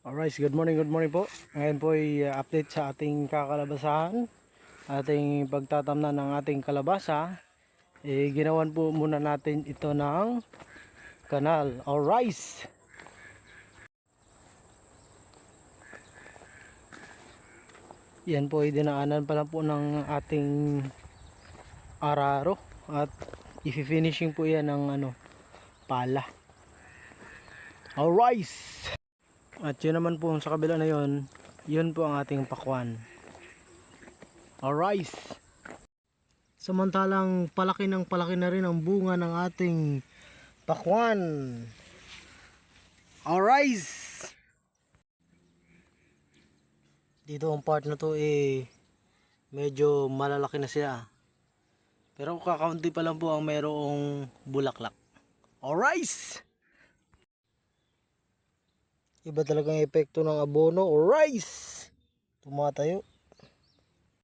Alright, good morning po. Ngayon po ay update sa ating kakalabasahan. Ating pagtatamnan ng ating kalabasa. Ginawan po muna natin ito ng kanal. Alright. Yan po ay dinaanan pa lang po ng ating araro. At i-finishing po yan ng pala. Alright. At yun naman po sa kabila na yun po ang ating pakwan. Alright. Samantalang palaki na rin ang bunga ng ating pakwan. Alright. Dito ang part na to medyo malalaki na sila. Pero kakaunti pa lang po ang mayroong bulaklak. Alright. Iba talagang epekto ng abono. Alright. Tumatayo.